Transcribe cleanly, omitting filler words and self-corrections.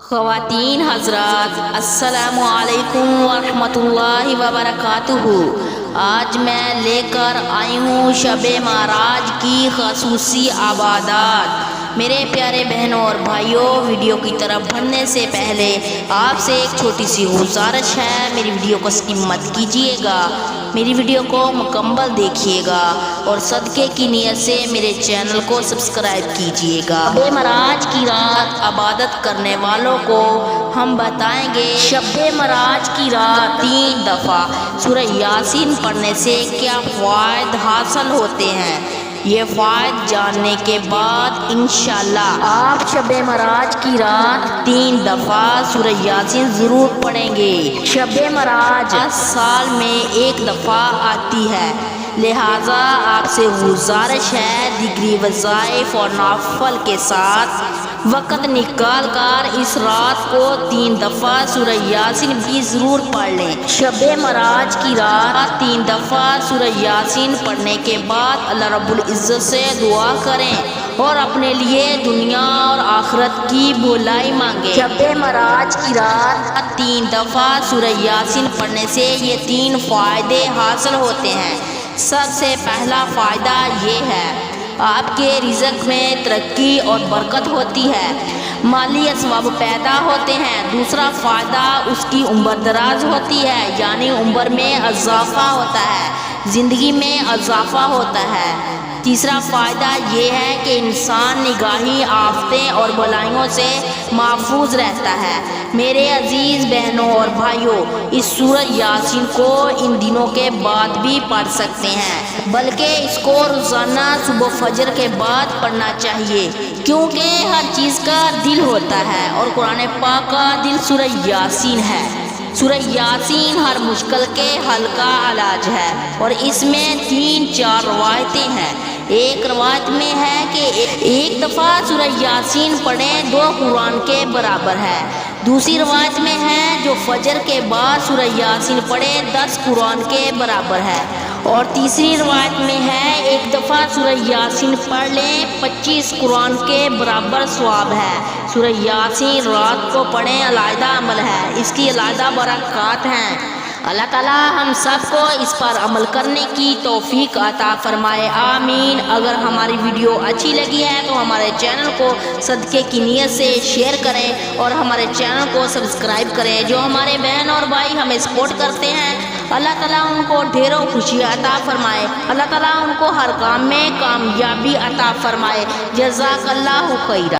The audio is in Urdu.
خواتین حضرات، السلام علیکم ورحمۃ اللہ وبرکاتہ۔ آج میں لے کر آئی ہوں شب معراج کی خصوصی عبادات۔ میرے پیارے بہنوں اور بھائیوں، ویڈیو کی طرف بڑھنے سے پہلے آپ سے ایک چھوٹی سی گزارش ہے، میری ویڈیو کو سکپ مت کیجیے گا، میری ویڈیو کو مکمل دیکھیے گا اور صدقے کی نیت سے میرے چینل کو سبسکرائب کیجیے گا۔ شب معراج کی رات عبادت کرنے والوں کو ہم بتائیں گے شب معراج کی رات 3 دفعہ سورہ یاسین پڑھنے سے کیا فوائد حاصل ہوتے ہیں۔ یہ فوائد جاننے کے بعد انشاءاللہ آپ شب معراج کی رات 3 دفعہ سورہ یاسین ضرور پڑھیں گے۔ شب معراج سال میں 1 دفعہ آتی ہے، لہٰذا آپ سے گزارش ہے دیگری وظائف اور نوافل کے ساتھ وقت نکال کر اس رات کو 3 دفعہ سورہ یاسین بھی ضرور پڑھ لیں۔ شب معراج کی رات 3 دفعہ سورہ یاسین پڑھنے کے بعد اللہ رب العزت سے دعا کریں اور اپنے لیے دنیا اور آخرت کی بھلائی مانگیں۔ شب معراج کی رات 3 دفعہ سورہ یاسین پڑھنے سے یہ 3 فائدے حاصل ہوتے ہیں۔ سب سے پہلا فائدہ یہ ہے، آپ کے رزق میں ترقی اور برکت ہوتی ہے، مالی اسباب پیدا ہوتے ہیں۔ دوسرا فائدہ اس کی عمر دراز ہوتی ہے، یعنی عمر میں اضافہ ہوتا ہے، زندگی میں اضافہ ہوتا ہے۔ تیسرا فائدہ یہ ہے کہ انسان نگاہی آفتیں اور بلائیوں سے محفوظ رہتا ہے۔ میرے عزیز بہنوں اور بھائیوں، اس سورہ یاسین کو ان دنوں کے بعد بھی پڑھ سکتے ہیں، بلکہ اس کو روزانہ صبح فجر کے بعد پڑھنا چاہیے، کیونکہ ہر چیز کا دل ہوتا ہے اور قرآن پاک کا دل سورہ یاسین ہے۔ سورہ یاسین ہر مشکل کے حل کا علاج ہے اور اس میں 3-4 روایتیں ہیں۔ ایک روایت میں ہے کہ 1 دفعہ سورہ یاسین پڑھیں 2 قرآن کے برابر ہے۔ دوسری روایت میں ہے جو فجر کے بعد سورہ یاسین پڑھے 10 قرآن کے برابر ہے، اور تیسری روایت میں ہے 1 دفعہ سورہ یاسین پڑھ لیں 25 قرآن کے برابر ثواب ہے۔ سورہ یاسین رات کو پڑھیں علیحدہ عمل ہے، اس کی علیحدہ برکات ہیں۔ اللہ تعالیٰ ہم سب کو اس پر عمل کرنے کی توفیق عطا فرمائے، آمین۔ اگر ہماری ویڈیو اچھی لگی ہے تو ہمارے چینل کو صدقے کی نیت سے شیئر کریں اور ہمارے چینل کو سبسکرائب کریں۔ جو ہمارے بہن اور بھائی ہمیں سپورٹ کرتے ہیں، اللہ تعالیٰ ان کو ڈھیروں خوشی عطا فرمائے، اللہ تعالیٰ ان کو ہر کام میں کامیابی عطا فرمائے۔ جزاک اللہ خیرہ۔